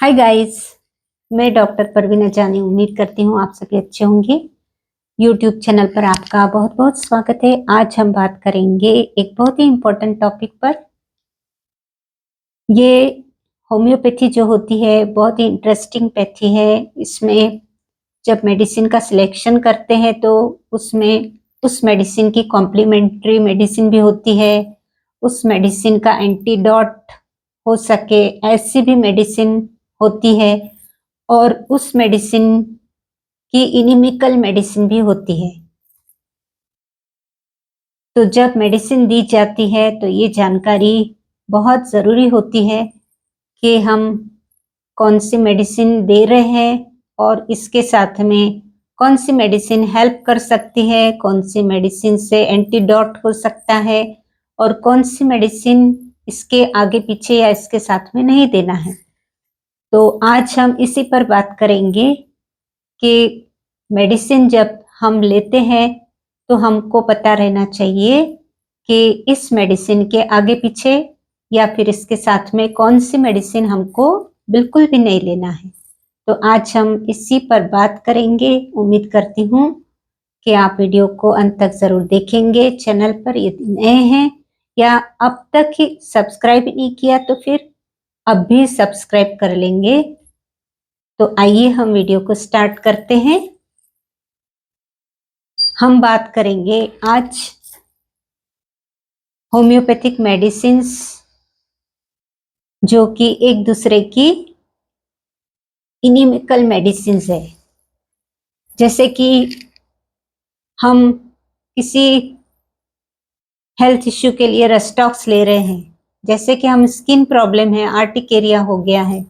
Hi guys, मैं doctor Parveen जानी उम्मीद करती हूँ आप सभी अच्छे होंगे। यूट्यूब चैनल पर आपका बहुत बहुत स्वागत है। आज हम बात करेंगे एक बहुत ही इम्पोर्टेंट टॉपिक पर। ये होम्योपैथी जो होती है बहुत ही इंटरेस्टिंग पैथी है। इसमें जब मेडिसिन का सिलेक्शन करते हैं तो उसमें उस मेडिसिन की कॉम्प्लीमेंट्री मेडिसिन भी होती है, उस मेडिसिन का एंटीडोट हो सके ऐसी भी मेडिसिन होती है, और उस मेडिसिन की इनिमिकल मेडिसिन भी होती है। तो जब मेडिसिन दी जाती है तो ये जानकारी बहुत ज़रूरी होती है कि हम कौन सी मेडिसिन दे रहे हैं और इसके साथ में कौन सी मेडिसिन हेल्प कर सकती है, कौन सी मेडिसिन से एंटीडोट हो सकता है और कौन सी मेडिसिन इसके आगे पीछे या इसके साथ में नहीं देना है। तो आज हम इसी पर बात करेंगे कि मेडिसिन जब हम लेते हैं तो हमको पता रहना चाहिए कि इस मेडिसिन के आगे पीछे या फिर इसके साथ में कौन सी मेडिसिन हमको बिल्कुल भी नहीं लेना है। तो आज हम इसी पर बात करेंगे। उम्मीद करती हूँ कि आप वीडियो को अंत तक ज़रूर देखेंगे। चैनल पर यदि नए हैं या अब तक ही सब्सक्राइब नहीं किया तो फिर अब भी सब्सक्राइब कर लेंगे। तो आइए हम वीडियो को स्टार्ट करते हैं। हम बात करेंगे आज होम्योपैथिक मेडिसिन्स जो कि एक दूसरे की इनिमिकल मेडिसिन्स है। जैसे कि हम किसी हेल्थ इश्यू के लिए रेस्टॉक्स ले रहे हैं, जैसे कि हम स्किन प्रॉब्लम है, आर्टिकेरिया हो गया है,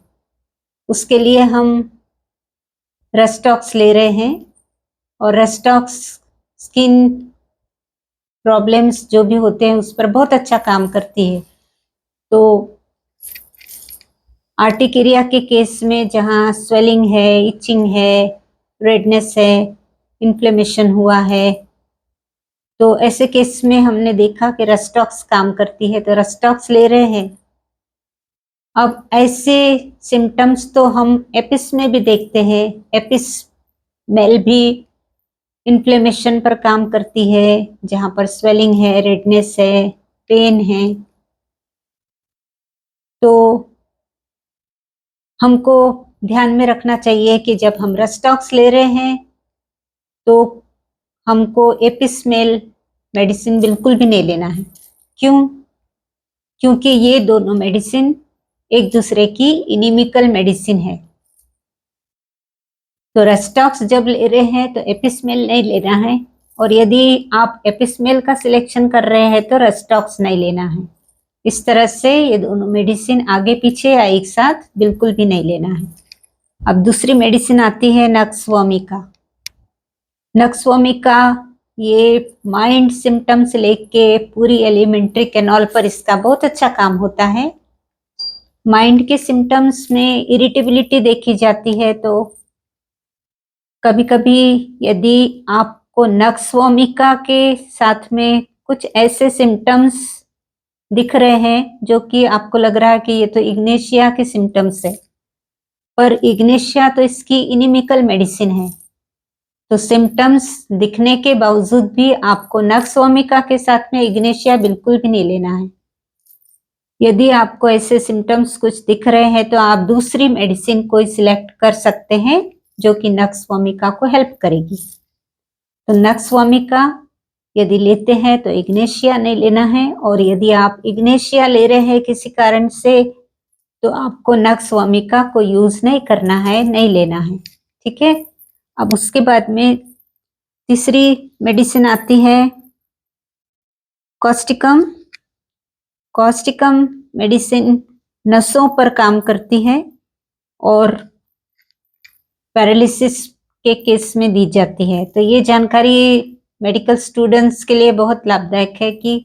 उसके लिए हम रेस्टॉक्स ले रहे हैं। और रेस्टॉक्स स्किन प्रॉब्लम्स जो भी होते हैं उस पर बहुत अच्छा काम करती है। तो आर्टिकेरिया के केस में जहाँ स्वेलिंग है, इचिंग है, रेडनेस है, इन्फ्लेमेशन हुआ है, तो ऐसे केस में हमने देखा कि रेस्टॉक्स काम करती है, तो रेस्टॉक्स ले रहे हैं। अब ऐसे सिम्टम्स तो हम एपिस में भी देखते हैं। एपिस मेल भी इन्फ्लेमेशन पर काम करती है, जहाँ पर स्वेलिंग है, रेडनेस है, पेन है। तो हमको ध्यान में रखना चाहिए कि जब हम रेस्टॉक्स ले रहे हैं तो हमको एपिसमेल मेडिसिन बिल्कुल भी नहीं लेना है। क्यों? क्योंकि ये दोनों मेडिसिन एक दूसरे की इनिमिकल मेडिसिन है। तो रेस्टॉक्स जब ले रहे हैं तो एपिसमेल नहीं लेना है, और यदि आप एपिसमेल का सिलेक्शन कर रहे हैं तो रेस्टॉक्स नहीं लेना है। इस तरह से ये दोनों मेडिसिन आगे पीछे या एक साथ बिल्कुल भी नहीं लेना है। अब दूसरी मेडिसिन आती है नक्सवामिका। नक्सवामिका ये माइंड सिम्टम से लेके पूरी एलिमेंट्री कैनाल पर इसका बहुत अच्छा काम होता है। माइंड के सिम्टम्स में इरिटेबिलिटी देखी जाती है, तो कभी कभी यदि आपको नक्सवामिका के साथ में कुछ ऐसे सिम्टम्स दिख रहे हैं जो कि आपको लग रहा है कि ये तो इग्नेशिया के सिम्टम्स है, पर इग्नेशिया तो इसकी इनिमिकल मेडिसिन है। तो सिम्टम्स दिखने के बावजूद भी आपको नक्सवामिका के साथ में इग्नेशिया बिल्कुल भी नहीं लेना है। यदि आपको ऐसे सिम्टम्स कुछ दिख रहे हैं तो आप दूसरी मेडिसिन कोई सिलेक्ट कर सकते हैं जो कि नक्सवामिका को हेल्प करेगी। तो नक्सवामिका यदि लेते हैं तो इग्नेशिया नहीं लेना है, और यदि आप इग्नेशिया ले रहे हैं किसी कारण से तो आपको नक्सवामिका को यूज नहीं करना है, नहीं लेना है। ठीक है। अब उसके बाद में तीसरी मेडिसिन आती है कॉस्टिकम। कॉस्टिकम मेडिसिन नसों पर काम करती है और पैरालिसिस के केस में दी जाती है। तो ये जानकारी मेडिकल स्टूडेंट्स के लिए बहुत लाभदायक है कि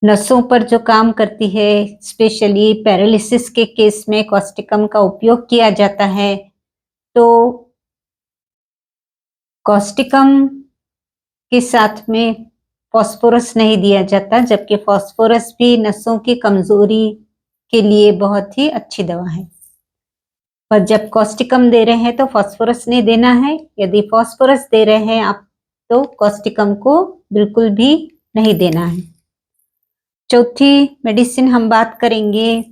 नसों पर जो काम करती है, स्पेशली पैरालिसिस के केस में कॉस्टिकम का उपयोग किया जाता है। तो कॉस्टिकम के साथ में फास्फोरस नहीं दिया जाता, जबकि फास्फोरस भी नसों की कमजोरी के लिए बहुत ही अच्छी दवा है। पर जब कॉस्टिकम दे रहे हैं तो फास्फोरस नहीं देना है। यदि फास्फोरस दे रहे हैं आप तो कॉस्टिकम को बिल्कुल भी नहीं देना है। चौथी मेडिसिन हम बात करेंगे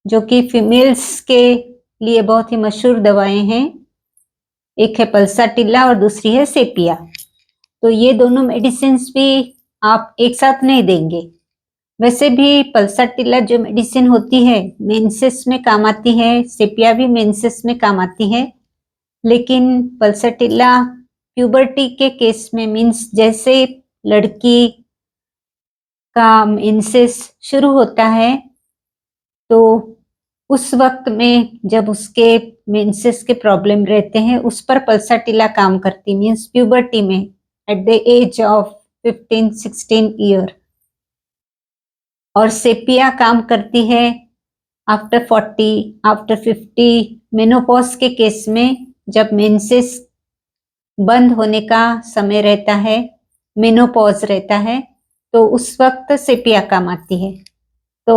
जो कि फीमेल्स के लिए बहुत ही मशहूर दवाएं हैं। एक है पल्साटिला और दूसरी है सेपिया। तो ये दोनों मेडिसिन भी आप एक साथ नहीं देंगे। वैसे भी पल्साटिला जो मेडिसिन होती है मेंसेस में काम आती है, सेपिया भी मेंसेस में काम आती है, लेकिन पल्साटिला प्यूबर्टी के केस में मीन्स जैसे लड़की का मेंसेस शुरू होता है तो उस वक्त में जब उसके मेंसेस के प्रॉब्लम रहते हैं उस पर पल्साटिला काम करती, मीन्स प्यूबर्टी में at the age of 15-16 year. और सेपिया काम करती है आफ्टर 40, आफ्टर 50, मेनोपॉज के केस में जब मेंसेस बंद होने का समय रहता है, मेनोपॉज रहता है, तो उस वक्त सेपिया काम आती है। तो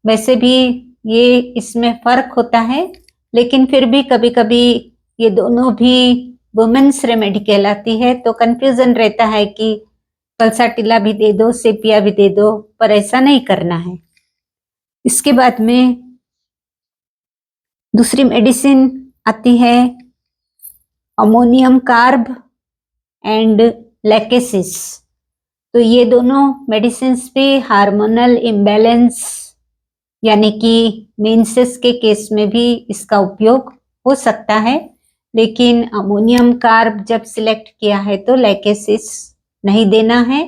वैसे भी ये इसमें फर्क होता है, लेकिन फिर भी कभी कभी ये दोनों भी वुमेन्स रेमेडी कहलाती है, तो कंफ्यूजन रहता है कि पल्साटिला भी दे दो, सेपिया भी दे दो, पर ऐसा नहीं करना है। इसके बाद में दूसरी मेडिसिन आती है अमोनियम कार्ब एंड लैकेसिस। तो ये दोनों मेडिसिन पे हार्मोनल इम्बैलेंस यानी कि मेंसेस के केस में भी इसका उपयोग हो सकता है, लेकिन अमोनियम कार्ब जब सिलेक्ट किया है तो लैकेसिस नहीं देना है।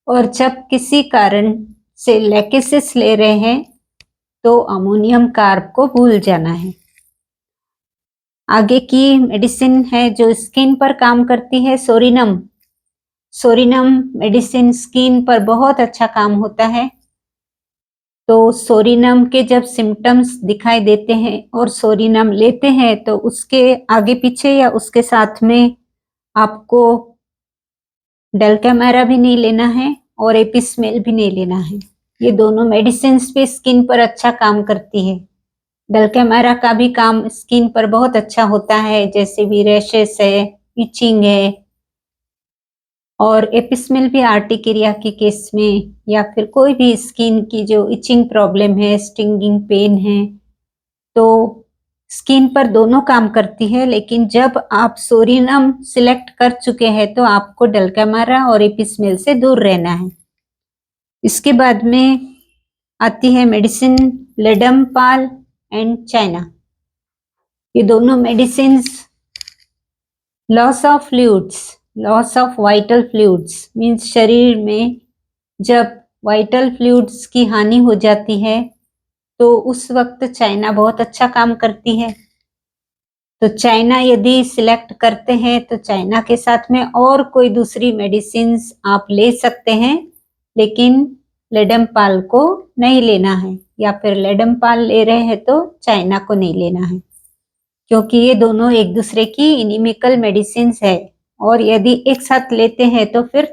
और जब किसी कारण से लैकेसिस ले रहे हैं तो अमोनियम कार्ब को भूल जाना है। आगे की मेडिसिन है जो स्किन पर काम करती है, सोरिनम। सोरिनम मेडिसिन स्किन पर बहुत अच्छा काम होता है। तो सोरिनम के जब सिम्टम्स दिखाई देते हैं और सोरिनम लेते हैं तो उसके आगे पीछे या उसके साथ में आपको डेल्टामेरा भी नहीं लेना है और एपिस्मेल भी नहीं लेना है। ये दोनों मेडिसिन पे स्किन पर अच्छा काम करती है। डेल्टामेरा का भी काम स्किन पर बहुत अच्छा होता है, जैसे भी रैशेस है, इचिंग है, और एपिस्मेल भी आर्टिकेरिया के केस में या फिर कोई भी स्किन की जो इचिंग प्रॉब्लम है, स्टिंगिंग पेन है, तो स्किन पर दोनों काम करती है। लेकिन जब आप सोरिनम सिलेक्ट कर चुके हैं तो आपको डेल्टामेरा और एपिस्मेल से दूर रहना है। इसके बाद में आती है मेडिसिन लेडमपाल एंड चाइना। ये दोनों medicine loss of fluids, loss of vital fluids means शरीर में जब वाइटल फ्लूइड्स की हानि हो जाती है तो उस वक्त चाइना बहुत अच्छा काम करती है। तो चाइना यदि सिलेक्ट करते हैं तो चाइना के साथ में और कोई दूसरी मेडिसिन्स आप ले सकते हैं, लेकिन लेडमपाल को नहीं लेना है, या फिर लेडमपाल ले रहे हैं तो चाइना को नहीं लेना है, क्योंकि ये दोनों एक दूसरे की इनिमिकल मेडिसिन है। और यदि एक साथ लेते हैं तो फिर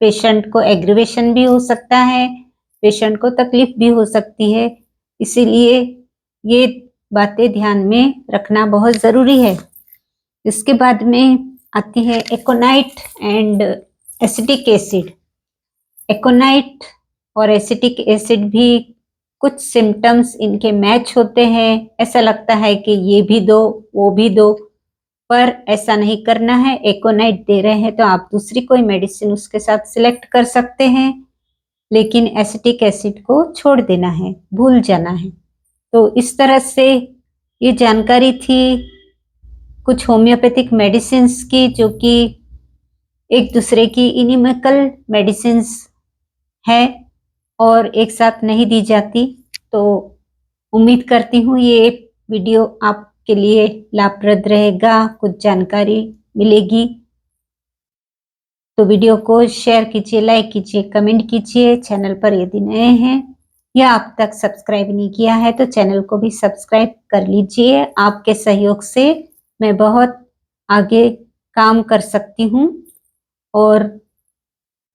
पेशेंट को एग्रीवेशन भी हो सकता है, पेशेंट को तकलीफ भी हो सकती है। इसीलिए ये बातें ध्यान में रखना बहुत ज़रूरी है। इसके बाद में आती है एकोनाइट एंड एसिटिक एसिड। एकोनाइट और एसिटिक एसिड भी कुछ सिम्टम्स इनके मैच होते हैं, ऐसा लगता है कि ये भी दो वो भी दो, पर ऐसा नहीं करना है। एकोनाइट दे रहे हैं तो आप दूसरी कोई मेडिसिन उसके साथ सिलेक्ट कर सकते हैं, लेकिन एसिटिक एसिड को छोड़ देना है, भूल जाना है। तो इस तरह से ये जानकारी थी कुछ होम्योपैथिक मेडिसिन्स की, जो कि एक दूसरे की इनिमिकल मेडिसिन्स है और एक साथ नहीं दी जाती। तो उम्मीद करती हूँ ये वीडियो आपके लिए लाभप्रद रहेगा, कुछ जानकारी मिलेगी। तो वीडियो को शेयर कीजिए, लाइक कीजिए, कमेंट कीजिए। चैनल पर यदि नए हैं या अब तक सब्सक्राइब नहीं किया है तो चैनल को भी सब्सक्राइब कर लीजिए। आपके सहयोग से मैं बहुत आगे काम कर सकती हूँ। और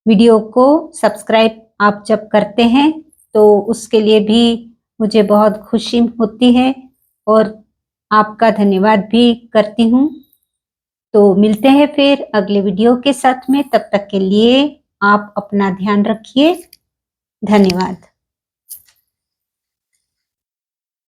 वीडियो को सब्सक्राइब आप जब करते हैं तो उसके लिए भी मुझे बहुत खुशी होती है। और आपका धन्यवाद भी करती हूँ। तो मिलते हैं फिर अगले वीडियो के साथ में, तब तक के लिए आप अपना ध्यान रखिए। धन्यवाद।